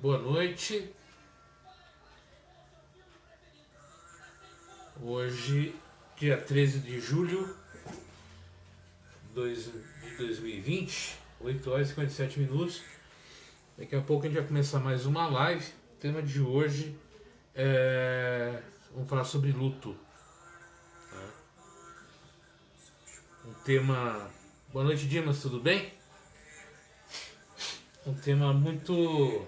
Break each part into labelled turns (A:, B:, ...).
A: Boa noite. Hoje, dia 13 de julho de 2020, 8 horas e 57 minutos. Daqui a pouco a gente vai começar mais uma live. O tema de hoje vamos falar sobre luto. Um tema... Boa noite, Dimas, tudo bem? Um tema muito...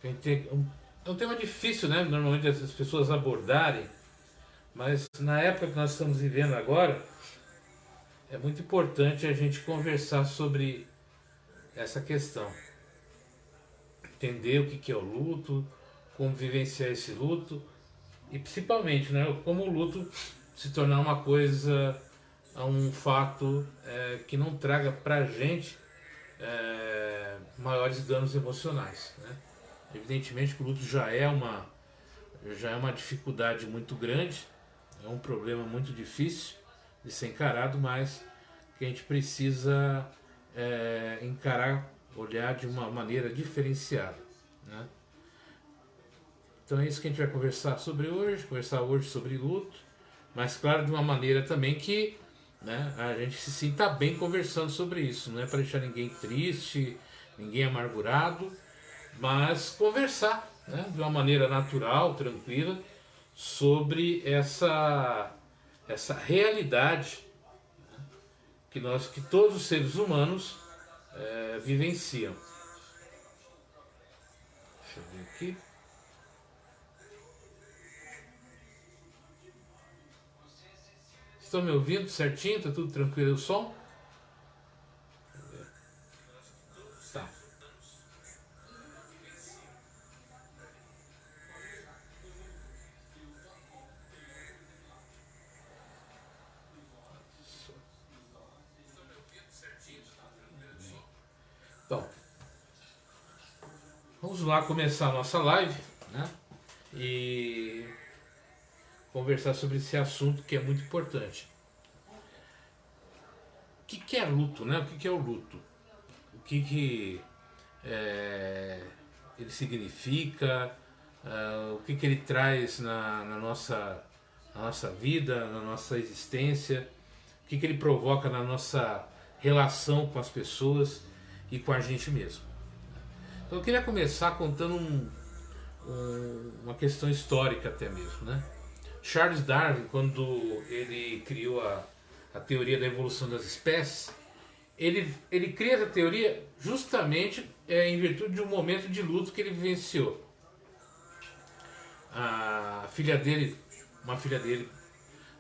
A: É um tema difícil, né? Normalmente as pessoas abordarem, mas na época que nós estamos vivendo agora, é muito importante a gente conversar sobre essa questão. Entender o que é o luto, como vivenciar esse luto e principalmente, né, como o luto se tornar uma coisa, um fato que não traga pra gente maiores danos emocionais, né? Evidentemente que o luto já é uma dificuldade muito grande, é um problema muito difícil de ser encarado, mas que a gente precisa encarar, olhar de uma maneira diferenciada, né? Então é isso que a gente vai conversar hoje sobre luto, mas claro, de uma maneira também que, né, a gente se sinta bem conversando sobre isso, não é para deixar ninguém triste, ninguém amargurado, mas conversar, né, de uma maneira natural, tranquila, sobre essa realidade, né, que todos os seres humanos vivenciam. Deixa eu ver aqui. Estão me ouvindo certinho? Tá tudo tranquilo o som? Tá. Então, vamos lá começar a nossa live, né? E conversar sobre esse assunto que é muito importante. O que é luto, né? O que é o luto? O que ele significa? O que ele traz na nossa vida, na nossa existência? O que ele provoca na nossa relação com as pessoas e com a gente mesmo? Então eu queria começar contando uma questão histórica até mesmo, né? Charles Darwin, quando ele criou a teoria da evolução das espécies, ele cria essa teoria justamente em virtude de um momento de luto que ele vivenciou. Uma filha dele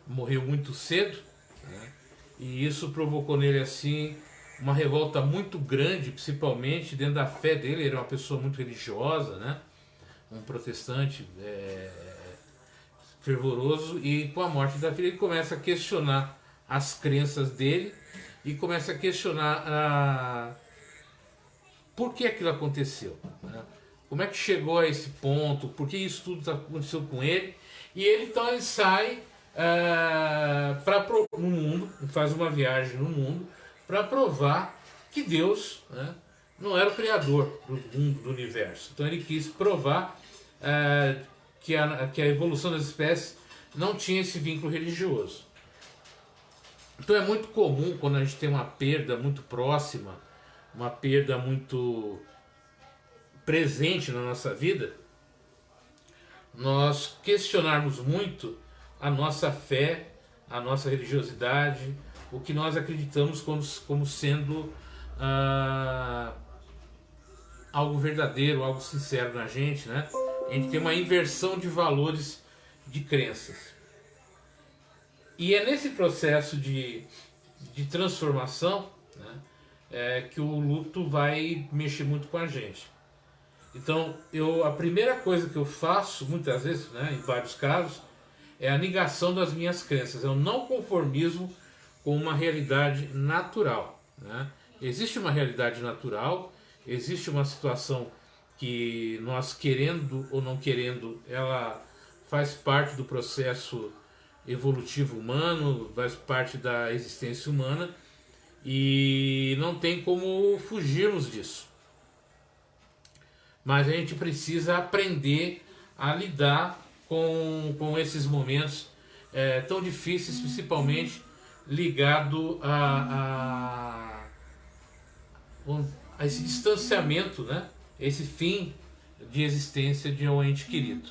A: morreu muito cedo, né? E isso provocou nele assim uma revolta muito grande, principalmente dentro da fé dele. Ele era uma pessoa muito religiosa, né? Um protestante fervoroso, e com a morte da filha ele começa a questionar as crenças dele e começa a questionar por que aquilo aconteceu, né? Como é que chegou a esse ponto, por que isso tudo aconteceu com ele. E então ele sai no mundo, faz uma viagem no mundo para provar que Deus, né, não era o criador do mundo, do universo. Então ele quis provar que a evolução das espécies não tinha esse vínculo religioso. Então é muito comum, quando a gente tem uma perda muito próxima, uma perda muito presente na nossa vida, nós questionarmos muito a nossa fé, a nossa religiosidade, o que nós acreditamos como sendo algo verdadeiro, algo sincero na gente, né? A gente tem uma inversão de valores, de crenças. E é nesse processo de transformação, né, que o luto vai mexer muito com a gente. Então, a primeira coisa que eu faço, muitas vezes, né, em vários casos, é a negação das minhas crenças. É o não conformismo com uma realidade natural, né? Existe uma realidade natural, existe uma situação que nós, querendo ou não querendo, ela faz parte do processo evolutivo humano, faz parte da existência humana, e não tem como fugirmos disso. Mas a gente precisa aprender a lidar com esses momentos tão difíceis, principalmente ligado a esse distanciamento, né? Esse fim de existência de um ente querido.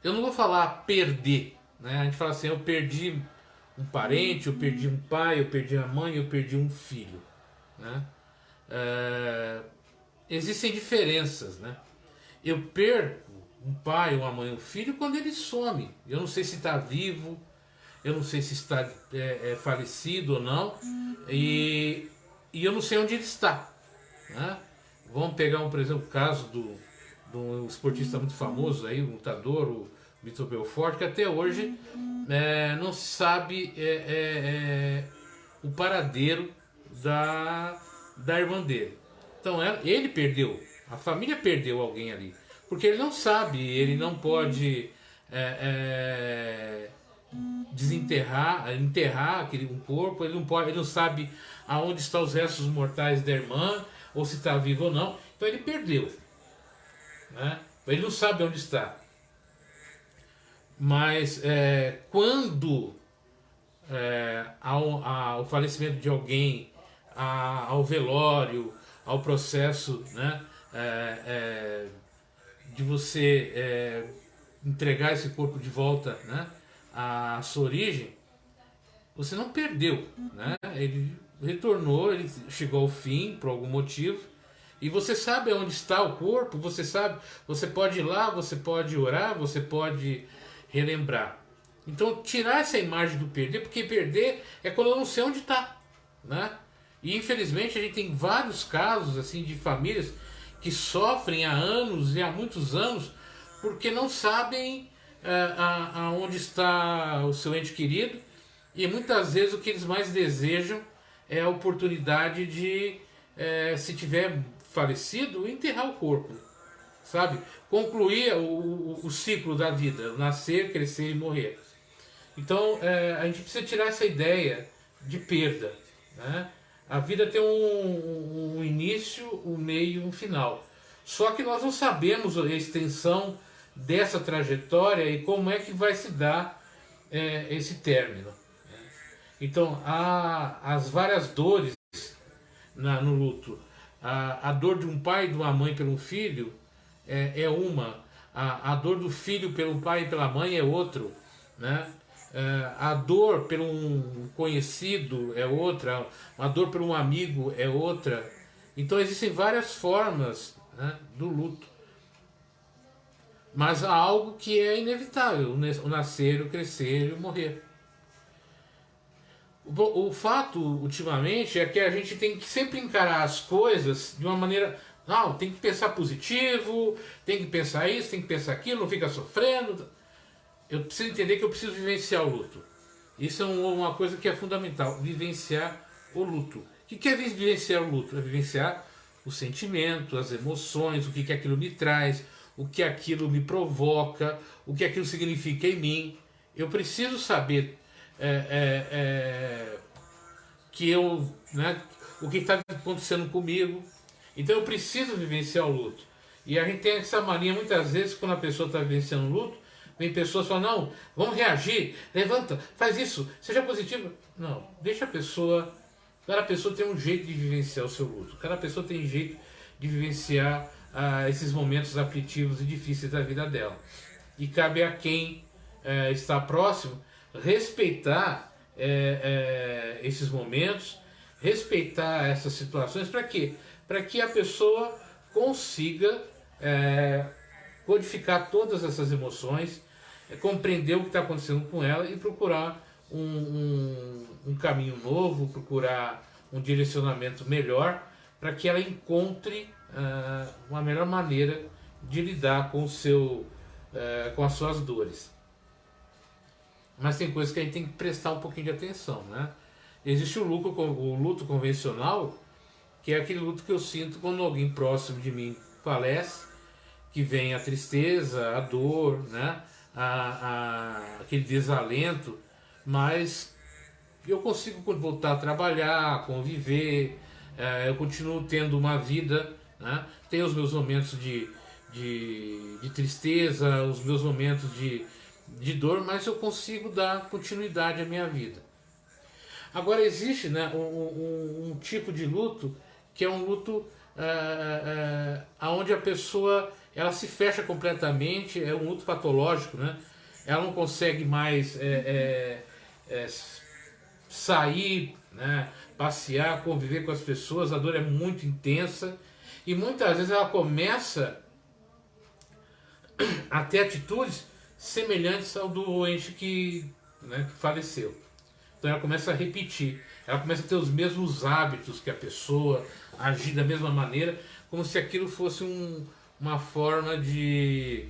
A: Eu não vou falar perder, né? A gente fala assim, eu perdi um parente, eu perdi um pai, eu perdi a mãe, eu perdi um filho, né? Existem diferenças, né? Eu perco um pai, uma mãe, um filho quando ele some. Eu não sei se está vivo, eu não sei se está falecido ou não, e eu não sei onde ele está, né? Vamos pegar, por exemplo, o caso de um esportista muito famoso, aí, um lutador, o Vitor Belfort, que até hoje não se sabe o paradeiro da irmã dele. Então ele perdeu, a família perdeu alguém ali, porque ele não sabe, ele não pode enterrar um corpo, ele não sabe aonde estão os restos mortais da irmã, ou se está vivo ou não. Então ele perdeu, né? Ele não sabe onde está. Mas quando ao falecimento de alguém, ao velório, ao processo, né, de você entregar esse corpo de volta, né, à sua origem, você não perdeu, né? Ele retornou, ele chegou ao fim por algum motivo, e você sabe onde está o corpo, você sabe, você pode ir lá, você pode orar, você pode relembrar. Então tirar essa imagem do perder, porque perder é quando eu não sei onde está, né? E infelizmente a gente tem vários casos assim de famílias que sofrem há anos e há muitos anos porque não sabem aonde está o seu ente querido, e muitas vezes o que eles mais desejam é a oportunidade de, se tiver falecido, enterrar o corpo, sabe? Concluir o ciclo da vida, nascer, crescer e morrer. Então a gente precisa tirar essa ideia de perda, né? A vida tem um início, um meio e um final. Só que nós não sabemos a extensão dessa trajetória e como é que vai se dar esse término. Então há as várias dores no luto. A dor de um pai e de uma mãe pelo filho é uma. A dor do filho pelo pai e pela mãe é outro, né? A dor por um conhecido é outra, a dor por um amigo é outra. Então existem várias formas, né, do luto. Mas há algo que é inevitável: o nascer, o crescer e o morrer. O fato, ultimamente, é que a gente tem que sempre encarar as coisas de uma maneira... Não, tem que pensar positivo, tem que pensar isso, tem que pensar aquilo, não fica sofrendo. Eu preciso entender que eu preciso vivenciar o luto. Isso é uma coisa que é fundamental, vivenciar o luto. O que é vivenciar o luto? É vivenciar o sentimento, as emoções, o que aquilo me traz, o que aquilo me provoca, o que aquilo significa em mim. Eu preciso saber que eu, né, o que está acontecendo comigo. Então eu preciso vivenciar o luto. E a gente tem essa mania, muitas vezes, quando a pessoa está vivenciando o luto, vem pessoas falando, não, vamos reagir, levanta, faz isso, seja positivo. Não, deixa a pessoa... Cada pessoa tem um jeito de vivenciar o seu luto. Cada pessoa tem um jeito de vivenciar esses momentos aflitivos e difíceis da vida dela. E cabe a quem está próximo respeitar esses momentos, respeitar essas situações. Para quê? Para que a pessoa consiga codificar todas essas emoções, compreender o que está acontecendo com ela e procurar um caminho novo, procurar um direcionamento melhor para que ela encontre uma melhor maneira de lidar com com as suas dores. Mas tem coisas que a gente tem que prestar um pouquinho de atenção, né? Existe o luto convencional, que é aquele luto que eu sinto quando alguém próximo de mim falece, que vem a tristeza, a dor, né? Aquele desalento, mas eu consigo voltar a trabalhar, a conviver, eu continuo tendo uma vida, né? Tenho os meus momentos de tristeza, os meus momentos de dor, mas eu consigo dar continuidade à minha vida. Agora existe, né, um tipo de luto que é um luto onde a pessoa ela se fecha completamente, é um luto patológico, né? Ela não consegue mais sair, né, passear, conviver com as pessoas, a dor é muito intensa e muitas vezes ela começa a ter atitudes semelhantes ao do ente né, que faleceu. Então ela começa a repetir, ela começa a ter os mesmos hábitos que a pessoa, agir da mesma maneira, como se aquilo fosse uma forma de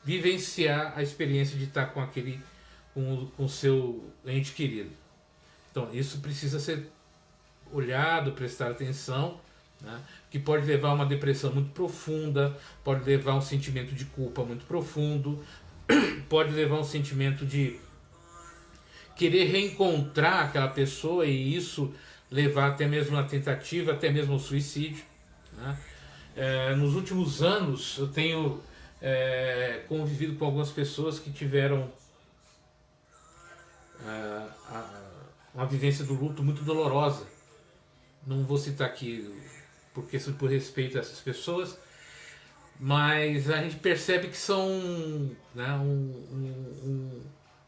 A: vivenciar a experiência de estar com o seu ente querido. Então isso precisa ser olhado, prestar atenção, né? Que pode levar a uma depressão muito profunda, pode levar a um sentimento de culpa muito profundo, pode levar a um sentimento de querer reencontrar aquela pessoa e isso levar até mesmo a tentativa, até mesmo ao suicídio, né? Nos últimos anos eu tenho convivido com algumas pessoas que tiveram uma vivência do luto muito dolorosa. Não vou citar aqui por respeito a essas pessoas, mas a gente percebe que são, né,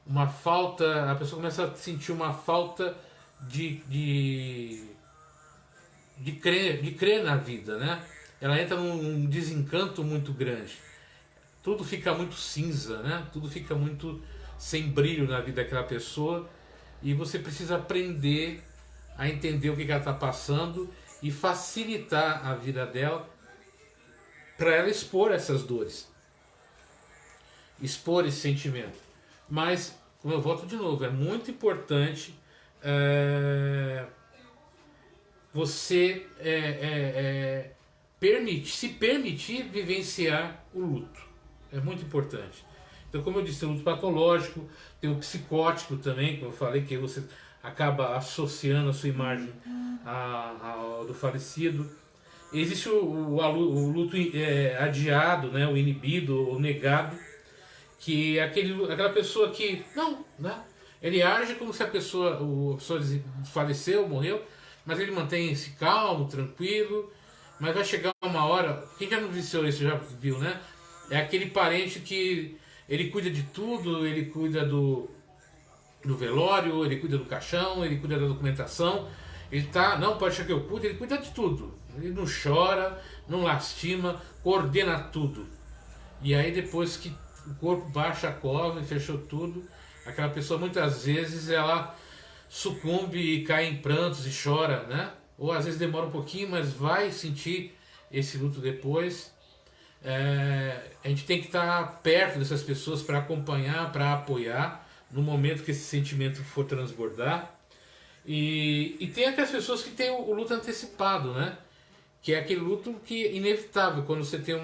A: uma falta, a pessoa começa a sentir uma falta de crer na vida, né? Ela entra num desencanto muito grande. Tudo fica muito cinza, né? Tudo fica muito sem brilho na vida daquela pessoa e você precisa aprender a entender o que ela está passando e facilitar a vida dela para ela expor essas dores, expor esse sentimento. Mas, como eu volto de novo, é muito importante você se permitir vivenciar o luto. É muito importante. Então, como eu disse, tem o luto patológico, tem o psicótico também, como eu falei, que você acaba associando a sua imagem ao do falecido. Existe o luto adiado, né, o inibido, o negado, que é aquela pessoa que não, né, ele age como se a pessoa faleceu, morreu, mas ele mantém-se calmo, tranquilo, mas vai chegar uma hora, quem já não viciou isso já viu, né? É aquele parente que ele cuida de tudo, ele cuida do velório, ele cuida do caixão, ele cuida da documentação, não pode achar que eu cuido, ele cuida de tudo. Ele não chora, não lastima, coordena tudo. E aí depois que o corpo baixa a cova e fechou tudo, aquela pessoa muitas vezes ela sucumbe e cai em prantos e chora, né? Ou às vezes demora um pouquinho, mas vai sentir esse luto depois. A gente tem que estar perto dessas pessoas para acompanhar, para apoiar no momento que esse sentimento for transbordar. E tem aquelas pessoas que têm o luto antecipado, né? Que é aquele luto que é inevitável quando você tem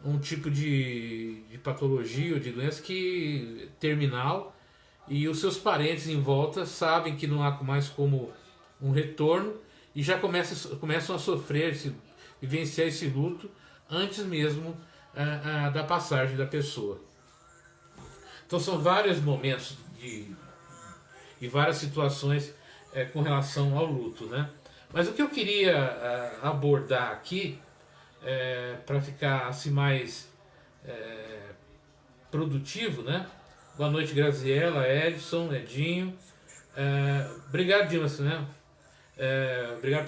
A: um tipo de patologia ou de doença terminal e os seus parentes em volta sabem que não há mais como um retorno e já começam a sofrer, vivenciar esse luto antes mesmo da passagem da pessoa. Então são vários momentos e várias situações com relação ao luto, né? Mas o que eu queria abordar aqui, para ficar assim mais produtivo, né? Boa noite, Graziela, Edson, Edinho. Obrigado, Dimas, né? Obrigado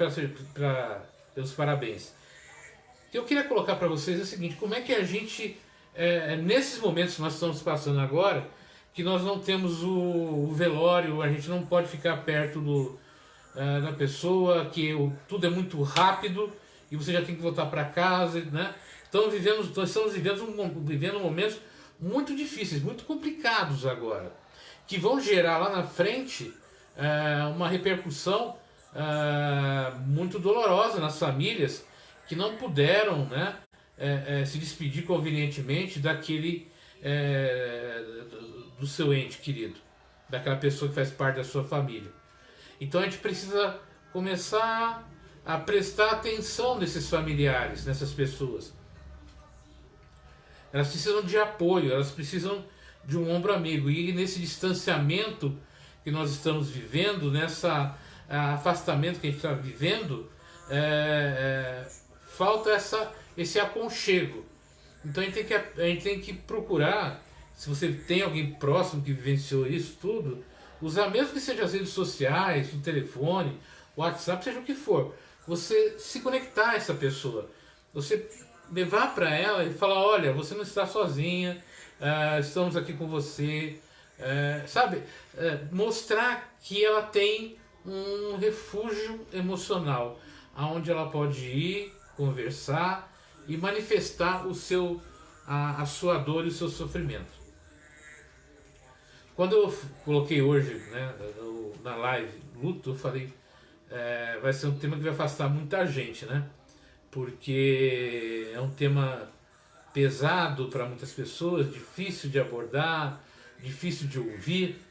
A: pelos parabéns. Eu queria colocar para vocês o seguinte: como é que a gente, nesses momentos que nós estamos passando agora, que nós não temos o velório, a gente não pode ficar perto da pessoa, que tudo é muito rápido e você já tem que voltar para casa, né? Então nós estamos vivendo momentos muito difíceis, muito complicados agora, que vão gerar lá na frente uma repercussão muito dolorosa nas famílias que não puderam, né, se despedir convenientemente do seu ente querido. daquela pessoa que faz parte da sua família. Então a gente precisa começar a prestar atenção nesses familiares, nessas pessoas. Elas precisam de apoio, elas precisam de um ombro amigo. E nesse distanciamento que nós estamos vivendo, nessa afastamento que a gente está vivendo, falta esse aconchego. Então a gente tem que procurar, se você tem alguém próximo que vivenciou isso tudo, usar, mesmo que seja as redes sociais, o telefone, o WhatsApp, seja o que for, você se conectar a essa pessoa, você levar para ela e falar: olha, você não está sozinha, estamos aqui com você, sabe? Mostrar que ela tem um refúgio emocional, aonde ela pode ir, conversar e manifestar a sua dor e o seu sofrimento. Quando eu coloquei hoje, né, na live luto, eu falei, vai ser um tema que vai afastar muita gente, né? Porque é um tema pesado para muitas pessoas, difícil de abordar, difícil de ouvir,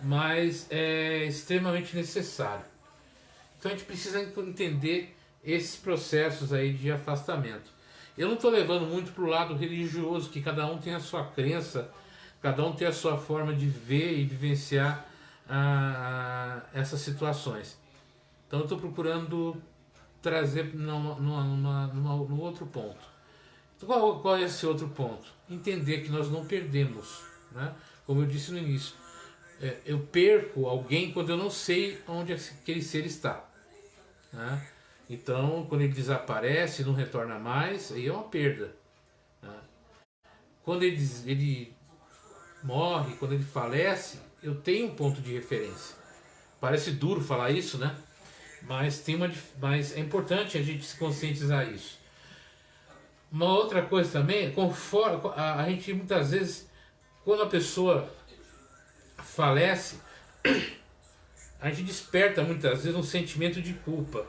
A: mas é extremamente necessário. Então a gente precisa entender esses processos aí de afastamento. Eu não estou levando muito para o lado religioso, que cada um tem a sua crença, cada um tem a sua forma de ver e vivenciar essas situações. Então eu estou procurando trazer no outro ponto. Então, qual é esse outro ponto? Entender que nós não perdemos, né? Como eu disse no início, eu perco alguém quando eu não sei onde aquele ser está, né? Então, quando ele desaparece, não retorna mais, aí é uma perda, né? Quando ele morre, quando ele falece, eu tenho um ponto de referência. Parece duro falar isso, né? Mas é importante a gente se conscientizar isso. Uma outra coisa também, conforme a gente muitas vezes, quando a pessoa falece, a gente desperta muitas vezes um sentimento de culpa,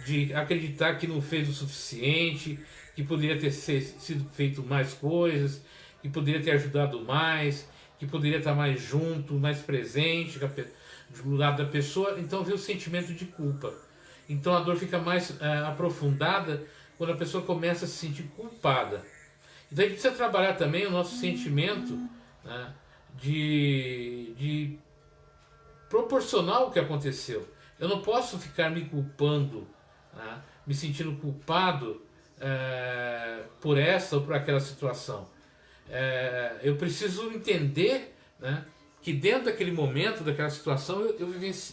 A: de acreditar que não fez o suficiente, que poderia ter sido feito mais coisas, que poderia ter ajudado mais, que poderia estar mais junto, mais presente do lado da pessoa. Então vem o sentimento de culpa. Então a dor fica mais aprofundada quando a pessoa começa a se sentir culpada. Então a gente precisa trabalhar também o nosso sentimento, né, de proporcional ao que aconteceu. Eu não posso ficar me culpando, né, me sentindo culpado por essa ou por aquela situação. Eu preciso entender, né, que dentro daquele momento, daquela situação,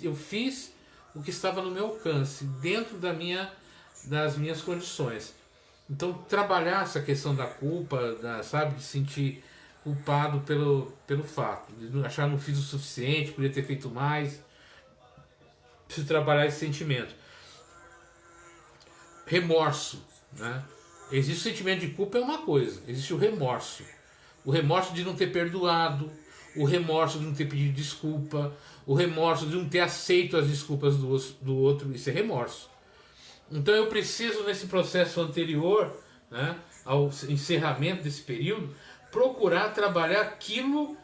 A: eu fiz o que estava no meu alcance, dentro das minhas condições. Então, trabalhar essa questão da culpa, sabe, de sentir culpado pelo fato, de achar que não fiz o suficiente, poderia ter feito mais. Preciso trabalhar esse sentimento. Remorso, né? Existe o sentimento de culpa, é uma coisa, existe o remorso. O remorso de não ter perdoado, o remorso de não ter pedido desculpa, o remorso de não ter aceito as desculpas do outro, isso é remorso. Então eu preciso, nesse processo anterior, né, ao encerramento desse período, procurar trabalhar aquilo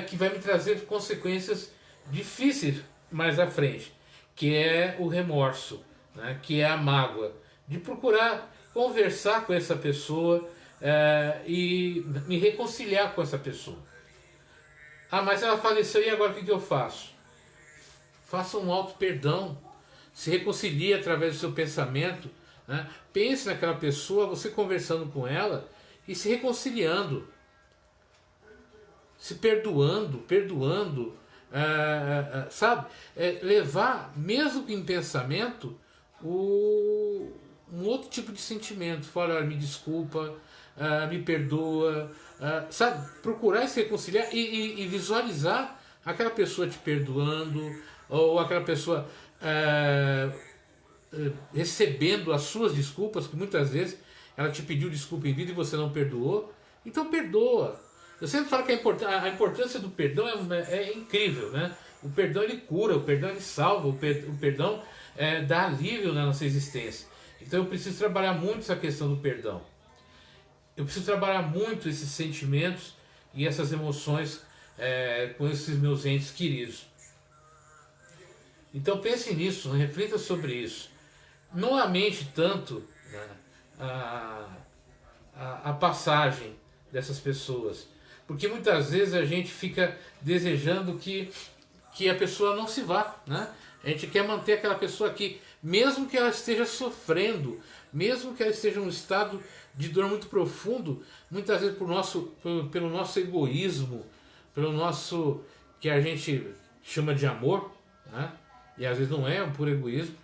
A: que vai me trazer consequências difíceis mais à frente, que é o remorso, né, que é a mágoa, de procurar conversar com essa pessoa e me reconciliar com essa pessoa. Ah, mas ela faleceu e agora o que eu faço? Faça um auto-perdão, se reconcilie através do seu pensamento, né? Pense naquela pessoa, você conversando com ela e se reconciliando, se perdoando, sabe? Levar, mesmo que em pensamento, um outro tipo de sentimento. Fala: olha, me desculpa, me perdoa, sabe? Procurar se reconciliar e visualizar aquela pessoa te perdoando, ou aquela pessoa recebendo as suas desculpas, que muitas vezes ela te pediu desculpa em vida e você não perdoou. Então perdoa. Eu sempre falo que a importância do perdão é incrível, né? O perdão, ele cura, o perdão, ele salva, o perdão dá alívio na nossa existência. Então eu preciso trabalhar muito essa questão do perdão. Eu preciso trabalhar muito esses sentimentos e essas emoções com esses meus entes queridos. Então pense nisso, reflita sobre isso. Não lamente tanto, né, a passagem dessas pessoas, porque muitas vezes a gente fica desejando que a pessoa não se vá, né? A gente quer manter aquela pessoa aqui, mesmo que ela esteja sofrendo, mesmo que ela esteja em um estado de dor muito profundo, muitas vezes pelo nosso egoísmo, pelo nosso, que a gente chama de amor, né? E às vezes não é um puro egoísmo.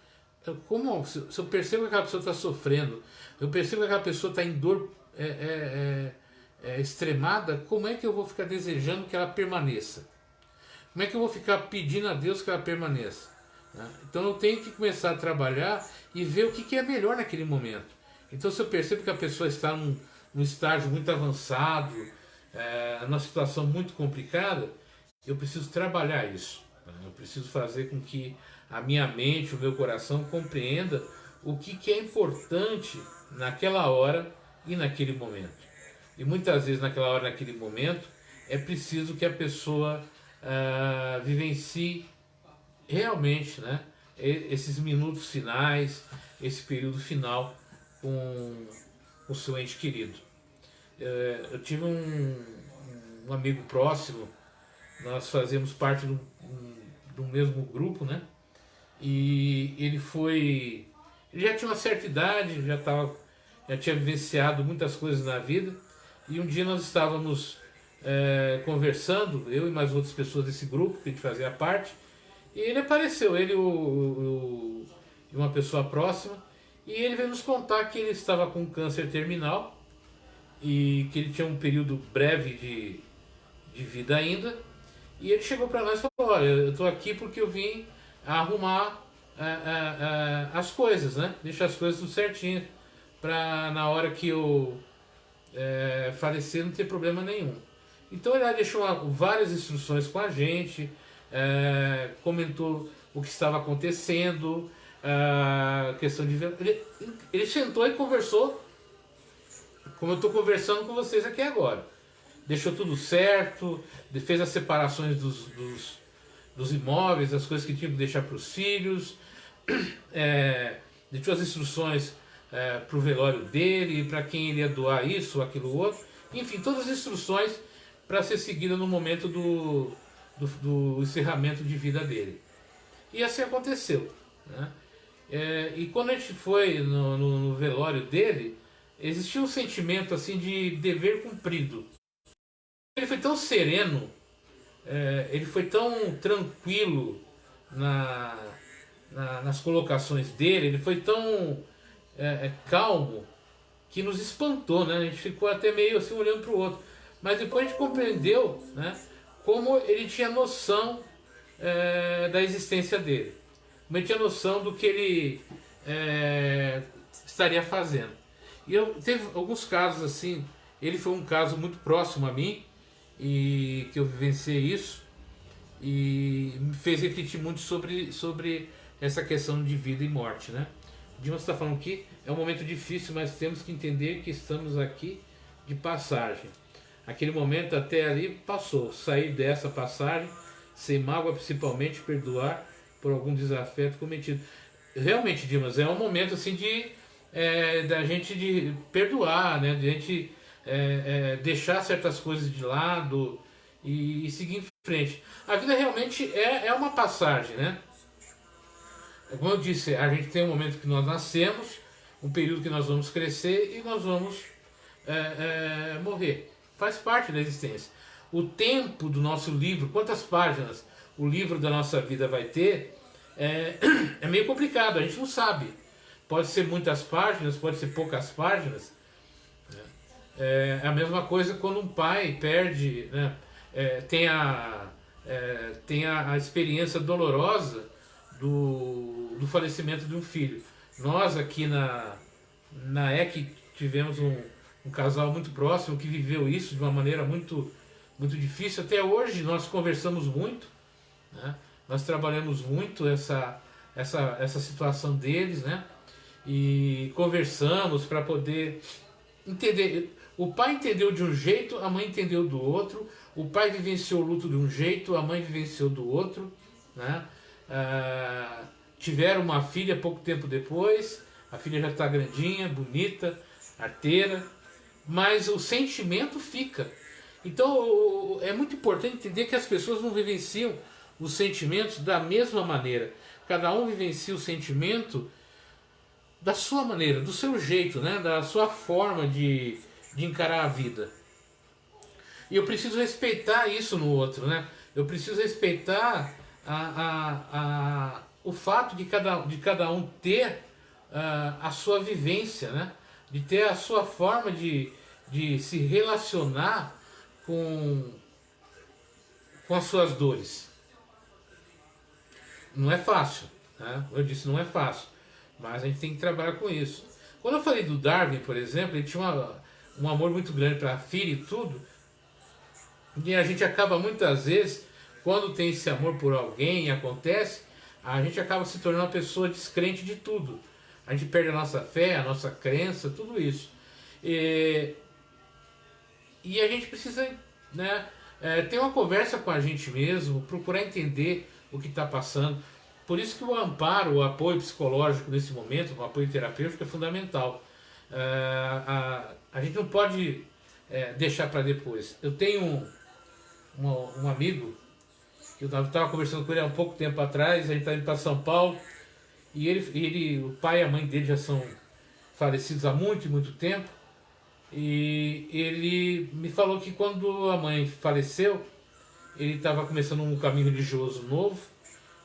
A: Se eu percebo que aquela pessoa está sofrendo, eu percebo que aquela pessoa está em dor extremada, como é que eu vou ficar desejando que ela permaneça? Como é que eu vou ficar pedindo a Deus que ela permaneça? Então eu tenho que começar a trabalhar e ver o que é melhor naquele momento. Então se eu percebo que a pessoa está num estágio muito avançado, numa situação muito complicada, eu preciso trabalhar isso. Eu preciso fazer com que a minha mente, o meu coração compreenda o que é importante naquela hora e naquele momento. E muitas vezes naquela hora, naquele momento, é preciso que a pessoa vivencie realmente, né, esses minutos finais, esse período final com o seu ente querido. Eu tive um amigo próximo, nós fazemos parte do mesmo grupo, né? E ele já tinha uma certa idade, já tinha vivenciado muitas coisas na vida, e um dia nós estávamos conversando, eu e mais outras pessoas desse grupo que a gente fazia parte, e ele apareceu, ele e uma pessoa próxima, e ele veio nos contar que ele estava com câncer terminal e que ele tinha um período breve de vida ainda. E ele chegou para nós e falou: olha, eu estou aqui porque eu vim arrumar as coisas, né? Deixar as coisas tudo certinho, para na hora que eu falecer não ter problema nenhum. Então ele deixou várias instruções com a gente, comentou o que estava acontecendo, questão de ver. Ele sentou e conversou como eu estou conversando com vocês aqui agora. Deixou tudo certo, fez as separações dos imóveis, as coisas que tinha que deixar para os filhos, deixou as instruções para o velório dele, para quem ele ia doar isso ou aquilo outro, enfim, todas as instruções para ser seguida no momento do encerramento de vida dele. E assim aconteceu, né? E quando a gente foi no velório dele, existia um sentimento assim de dever cumprido. Ele foi tão sereno, ele foi tão tranquilo nas colocações dele, ele foi tão calmo, que nos espantou, né? A gente ficou até meio assim olhando para o outro. Mas depois a gente compreendeu, né, como ele tinha noção da existência dele. Como ele tinha noção do que ele estaria fazendo. E teve alguns casos assim, ele foi um caso muito próximo a mim, e que eu vivenciei isso, e me fez refletir muito sobre essa questão de vida e morte, né? Dimas está falando que é um momento difícil, mas temos que entender que estamos aqui de passagem. Aquele momento até ali passou, sair dessa passagem, sem mágoa, principalmente perdoar por algum desafeto cometido. Realmente, Dimas, é um momento assim da gente de perdoar, né? De a gente deixar certas coisas de lado e seguir em frente. A vida realmente é uma passagem, né? Como eu disse, a gente tem um momento que nós nascemos, um período que nós vamos crescer e nós vamos morrer. Faz parte da existência. O tempo do nosso livro, quantas páginas o livro da nossa vida vai ter, é meio complicado, a gente não sabe. Pode ser muitas páginas, pode ser poucas páginas. É a mesma coisa quando um pai perde, né, tem a experiência dolorosa do falecimento de um filho. Nós aqui na EC tivemos um casal muito próximo que viveu isso de uma maneira muito, muito difícil. Até hoje nós conversamos muito, né? Nós trabalhamos muito essa situação deles, né? E conversamos para poder entender. O pai entendeu de um jeito, a mãe entendeu do outro, o pai vivenciou o luto de um jeito, a mãe vivenciou do outro, né? Tiveram uma filha pouco tempo depois, a filha já está grandinha, bonita, arteira, mas o sentimento fica. Então é muito importante entender que as pessoas não vivenciam os sentimentos da mesma maneira. Cada um vivencia o sentimento da sua maneira, do seu jeito, né? Da sua forma de encarar a vida. E eu preciso respeitar isso no outro, né? Eu preciso respeitar o fato de cada um ter a sua vivência, né? De ter a sua forma de se relacionar com as suas dores. Não é fácil, né? Eu disse, não é fácil, mas a gente tem que trabalhar com isso. Quando eu falei do Darwin, por exemplo, ele tinha um amor muito grande para a filha e tudo, e a gente acaba muitas vezes, quando tem esse amor por alguém e acontece, a gente acaba se tornando uma pessoa descrente de tudo. A gente perde a nossa fé, a nossa crença, tudo isso. E a gente precisa, né, ter uma conversa com a gente mesmo, procurar entender o que está passando. Por isso que o amparo, o apoio psicológico nesse momento, o apoio terapêutico é fundamental. A gente não pode deixar para depois. Eu tenho um amigo, que eu estava conversando com ele há um pouco tempo atrás, a gente está indo para São Paulo, e o pai e a mãe dele já são falecidos há muito, muito tempo, e ele me falou que quando a mãe faleceu, ele estava começando um caminho religioso novo,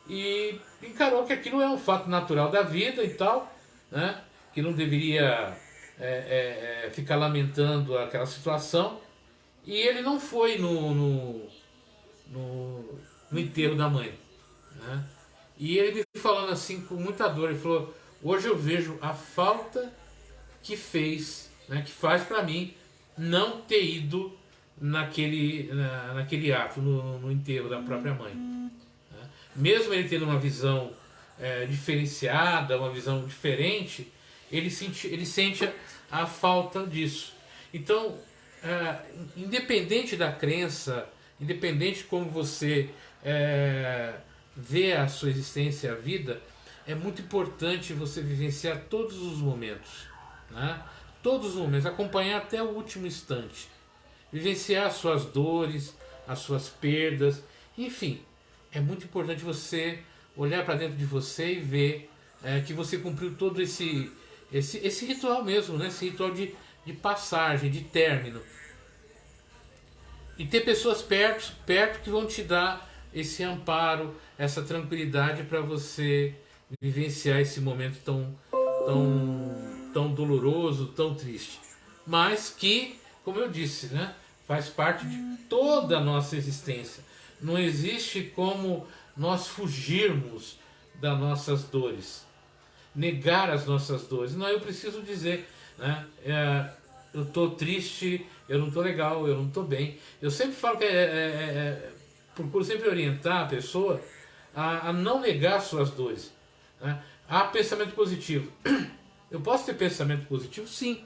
A: e encarou que aquilo é um fato natural da vida e tal, né? Que não deveria ficar lamentando aquela situação, e ele não foi no enterro da mãe, né? E ele me falando assim com muita dor, ele falou: hoje eu vejo a falta que fez, né, que faz para mim não ter ido naquele ato, no enterro da própria mãe, né? Mesmo ele tendo uma visão diferenciada, uma visão diferente, ele sente a falta disso. Então, independente da crença, independente de como você vê a sua existência, a vida, é muito importante você vivenciar todos os momentos, né? Todos os momentos, acompanhar até o último instante, vivenciar as suas dores, as suas perdas, enfim, é muito importante você olhar para dentro de você e ver que você cumpriu todo esse ritual mesmo, né? Esse ritual de passagem, de término. E ter pessoas perto que vão te dar esse amparo, essa tranquilidade para você vivenciar esse momento tão doloroso, tão triste. Mas que, como eu disse, né, faz parte de toda a nossa existência. Não existe como nós fugirmos das nossas dores, negar as nossas dores. Não, eu preciso dizer, né, eu estou triste, eu não estou legal, eu não estou bem. Eu sempre falo que procuro sempre orientar a pessoa a não negar suas dores, né? Há pensamento positivo. Eu posso ter pensamento positivo, sim,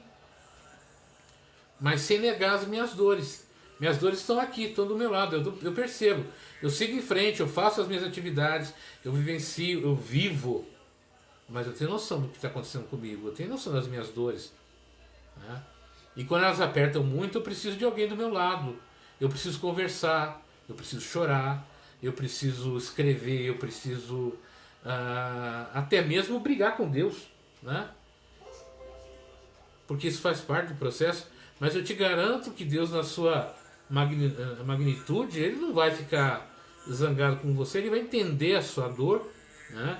A: mas sem negar as minhas dores. Minhas dores estão aqui, estão do meu lado, eu percebo. Eu sigo em frente, eu faço as minhas atividades, eu vivencio, eu vivo, mas eu tenho noção do que está acontecendo comigo, eu tenho noção das minhas dores, né? E quando elas apertam muito, eu preciso de alguém do meu lado. Eu preciso conversar, eu preciso chorar, eu preciso escrever, eu preciso até mesmo brigar com Deus, né? Porque isso faz parte do processo. Mas eu te garanto que Deus, na sua magnitude, Ele não vai ficar zangado com você, Ele vai entender a sua dor, né?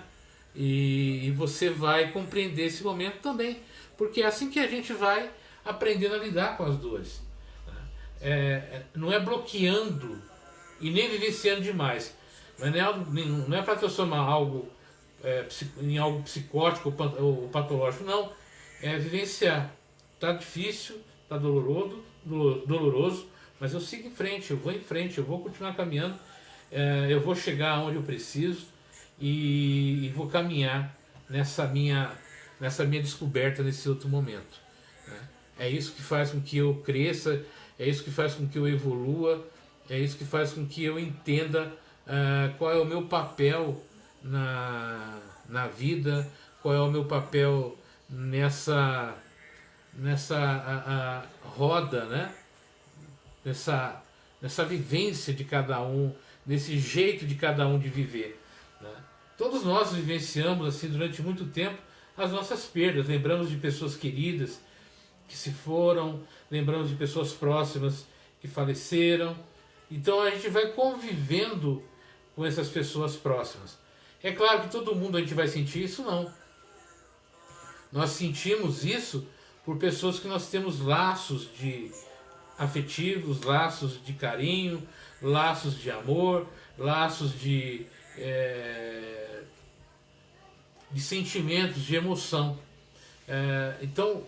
A: E você vai compreender esse momento também, porque é assim que a gente vai aprendendo a lidar com as dores. Não é bloqueando e nem vivenciando demais. Não é para transformar algo em algo psicótico ou patológico, não. É vivenciar. Tá difícil, tá doloroso, mas eu sigo em frente, eu vou em frente, eu vou continuar caminhando, eu vou chegar onde eu preciso e vou caminhar nessa minha descoberta nesse outro momento, né? É isso que faz com que eu cresça, é isso que faz com que eu evolua, É isso que faz com que eu entenda qual é o meu papel na vida, qual é o meu papel nessa roda, né? Nessa vivência de cada um, nesse jeito de cada um de viver. Né? Todos nós vivenciamos assim durante muito tempo as nossas perdas, lembramos de pessoas queridas que se foram, lembramos de pessoas próximas que faleceram. Então a gente vai convivendo com essas pessoas próximas. É claro que todo mundo a gente vai sentir isso, não. Nós sentimos isso por pessoas que nós temos laços de afetivos, laços de carinho, laços de amor, laços de sentimentos, de emoção. Então,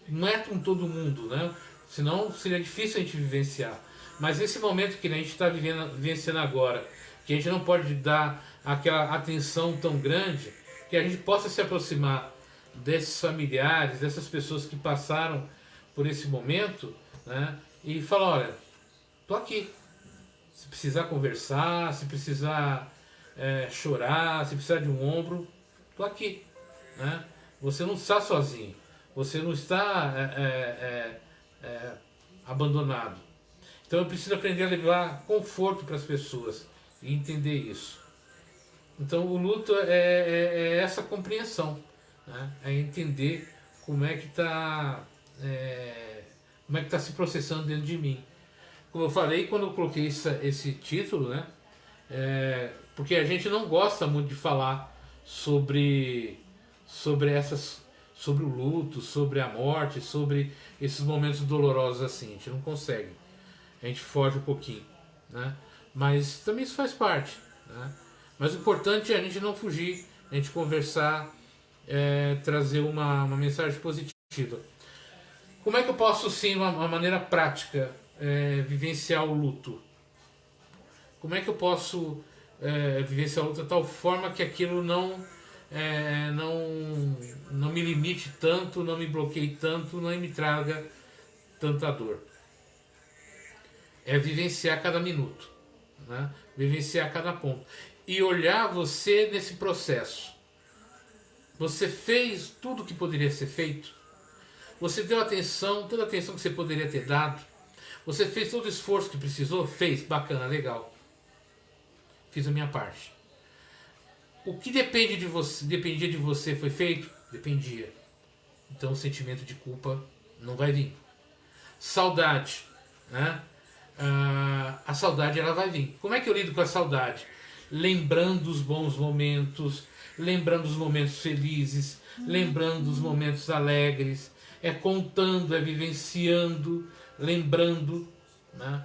A: não é com todo mundo, né? Senão seria difícil a gente vivenciar. Mas esse momento que a gente está vivenciando agora, que a gente não pode dar aquela atenção tão grande, que a gente possa se aproximar desses familiares, dessas pessoas que passaram por esse momento, né? E falar, olha, tô aqui. Se precisar conversar, se precisar chorar, se precisar de um ombro, tô aqui, né? Você não está sozinho, você não está abandonado. Então eu preciso aprender a levar conforto para as pessoas e entender isso. Então o luto é essa compreensão, né? É entender como é que está se processando dentro de mim. Como eu falei quando eu coloquei esse título, né? Porque a gente não gosta muito de falar sobre o luto, sobre a morte, sobre esses momentos dolorosos assim. A gente não consegue. A gente foge um pouquinho, né? Mas também isso faz parte, né? Mas o importante é a gente não fugir, a gente conversar, trazer uma mensagem positiva. Como é que eu posso, sim, uma maneira prática, vivenciar o luto? Como é que eu posso vivenciar o luto de tal forma que aquilo não me limite tanto, não me bloqueie tanto, não me traga tanta dor? É vivenciar cada minuto, né? Vivenciar cada ponto. E olhar você nesse processo. Você fez tudo o que poderia ser feito? Você deu atenção, toda a atenção que você poderia ter dado? Você fez todo o esforço que precisou? Fez? Bacana, legal. Fiz a minha parte. O que dependia de você foi feito? Dependia. Então o sentimento de culpa não vai vir. Saudade, né? A saudade ela vai vir. Como é que eu lido com a saudade? Lembrando os bons momentos, lembrando os momentos felizes, lembrando os momentos alegres, contando, vivenciando, lembrando, né?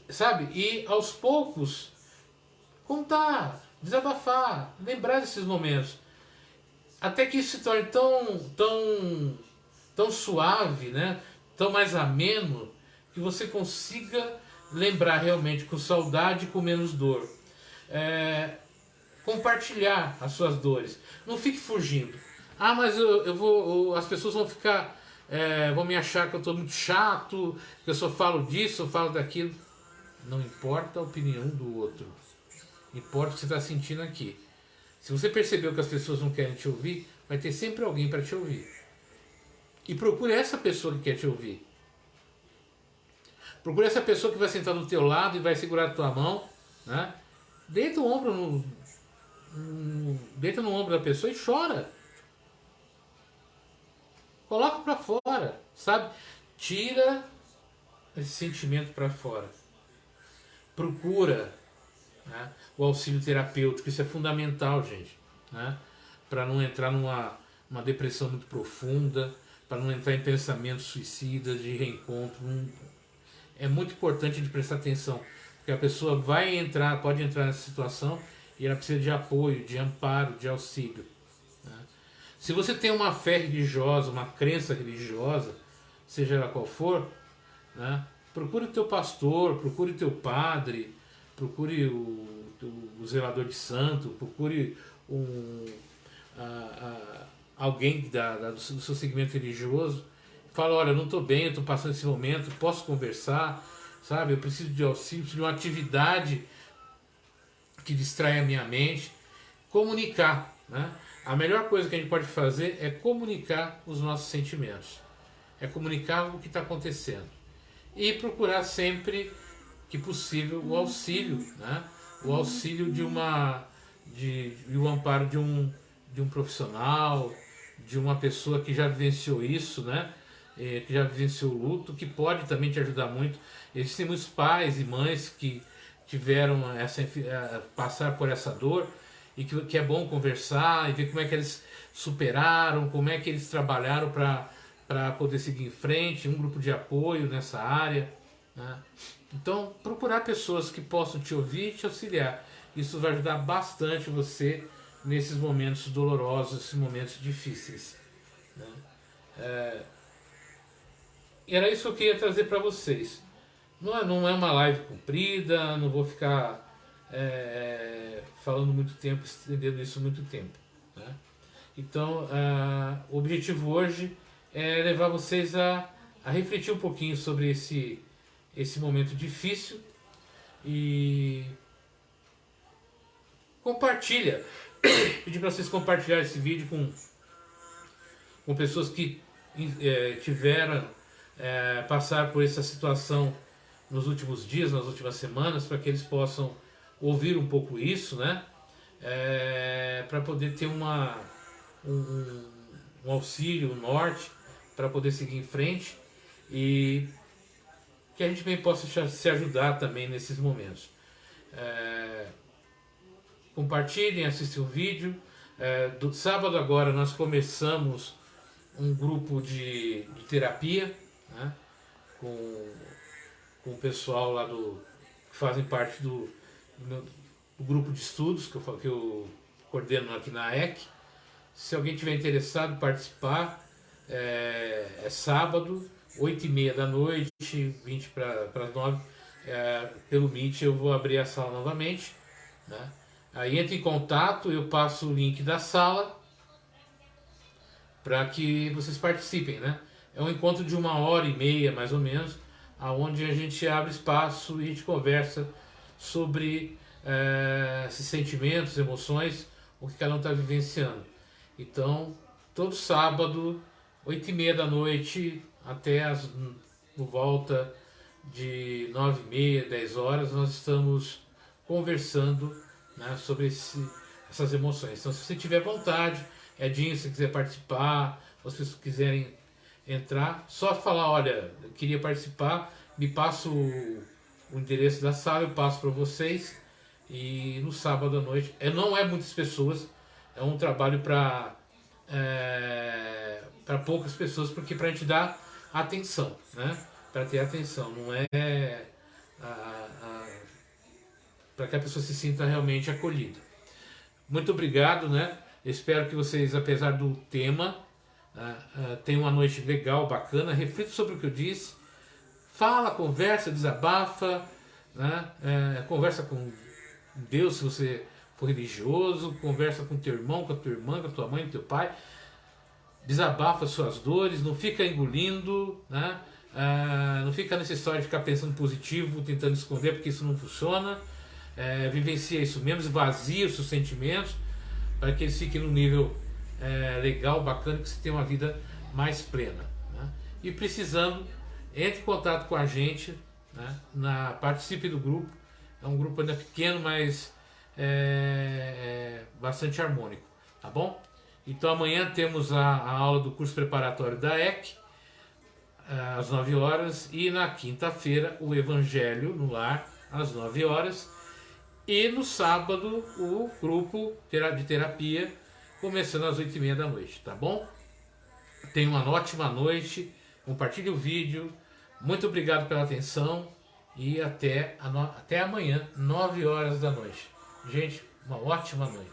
A: Sabe? E aos poucos contar, desabafar, lembrar desses momentos, até que isso se torne tão suave, né? Tão mais ameno, que você consiga lembrar realmente com saudade e com menos dor. Compartilhar as suas dores. Não fique fugindo. Ah, mas as pessoas vão ficar, vão me achar que eu estou muito chato, que eu só falo disso, eu falo daquilo. Não importa a opinião do outro. Importa o que você está sentindo aqui. Se você percebeu que as pessoas não querem te ouvir, vai ter sempre alguém para te ouvir. E procure essa pessoa que quer te ouvir. Procure essa pessoa que vai sentar do teu lado e vai segurar a tua mão, né? Deita o ombro deita no ombro da pessoa e chora. Coloca para fora, sabe? Tira esse sentimento para fora. Procura, né, o auxílio terapêutico. Isso é fundamental, gente, né? Para não entrar numa depressão muito profunda, para não entrar em pensamentos suicidas, de reencontro. É muito importante de prestar atenção, porque a pessoa pode entrar nessa situação e ela precisa de apoio, de amparo, de auxílio, né? Se você tem uma fé religiosa, uma crença religiosa, seja ela qual for, né, procure o teu pastor, procure o teu padre, procure o zelador de santo, procure alguém do seu segmento religioso. Fala, olha, eu não estou bem, eu estou passando esse momento, posso conversar? sabe? Eu preciso de auxílio, preciso de uma atividade que distrai a minha mente. Comunicar, né? A melhor coisa que a gente pode fazer é comunicar os nossos sentimentos, é comunicar o que está acontecendo e procurar sempre que possível o auxílio, né? O auxílio de o amparo de um profissional, de uma pessoa que já vivenciou isso, né? Que já vivenciou o luto, que pode também te ajudar muito. Existem muitos pais e mães que tiveram passar por essa dor e que é bom conversar e ver como é que eles superaram, como é que eles trabalharam para poder seguir em frente, um grupo de apoio nessa área, né? Então, procurar pessoas que possam te ouvir e te auxiliar. Isso vai ajudar bastante você nesses momentos dolorosos, nesses momentos difíceis, né? E era isso que eu queria trazer para vocês. Não é uma live comprida, não vou ficar falando muito tempo, estendendo isso muito tempo, né? Então, o objetivo hoje é levar vocês a refletir um pouquinho sobre esse momento difícil e compartilha. Pedir para vocês compartilhar esse vídeo com pessoas que tiveram passar por essa situação nos últimos dias, nas últimas semanas, para que eles possam ouvir um pouco isso, né? Para poder ter um auxílio, um norte, para poder seguir em frente e que a gente bem possa se ajudar também nesses momentos. Compartilhem, assistam o vídeo. Do sábado agora nós começamos um grupo de terapia, né? Com o pessoal lá que fazem parte do grupo de estudos que eu coordeno aqui na EC. Se alguém tiver interessado em participar, é sábado, 8h30 da noite, 20 para as 9, pelo Meet eu vou abrir a sala novamente, né? Aí entre em contato, eu passo o link da sala para que vocês participem, né? É um encontro de 1h30 mais ou menos, aonde a gente abre espaço e a gente conversa sobre esses sentimentos, emoções, o que cada um está vivenciando. Então, todo sábado, 8h30 da noite, até por volta de 9h30, 10 horas, nós estamos conversando, né, sobre essas emoções. Então, se você tiver vontade, Edinho, se quiser participar, ou se vocês quiserem entrar, só falar, olha, eu queria participar, me passa o endereço da sala, eu passo para vocês, e no sábado à noite, não é muitas pessoas, é um trabalho para poucas pessoas, porque para a gente dar atenção, né? Para ter atenção, não é para que a pessoa se sinta realmente acolhida. Muito obrigado, né? Espero que vocês, apesar do tema, tenham uma noite legal, bacana, reflita sobre o que eu disse, fala, conversa, desabafa, né? Conversa com Deus se você for religioso, conversa com teu irmão, com a tua irmã, com a tua mãe, com teu pai, desabafa suas dores, não fica engolindo, né? Não fica nessa história de ficar pensando positivo, tentando esconder, porque isso não funciona. Vivencia isso mesmo, esvazia os seus sentimentos para que eles fiquem no nível legal, bacana, que você tenha uma vida mais plena, né? E precisando, entre em contato com a gente, né? Participe do grupo. É um grupo ainda pequeno, mas bastante harmônico, tá bom? Então amanhã temos a aula do curso preparatório da EC, às 9 horas, e na quinta-feira o Evangelho no Lar, às 9 horas, e no sábado o grupo de terapia, começando às 8h30 da noite, tá bom? Tenha uma ótima noite, compartilhe o vídeo, muito obrigado pela atenção e até amanhã, 9 horas da noite. Gente, uma ótima noite.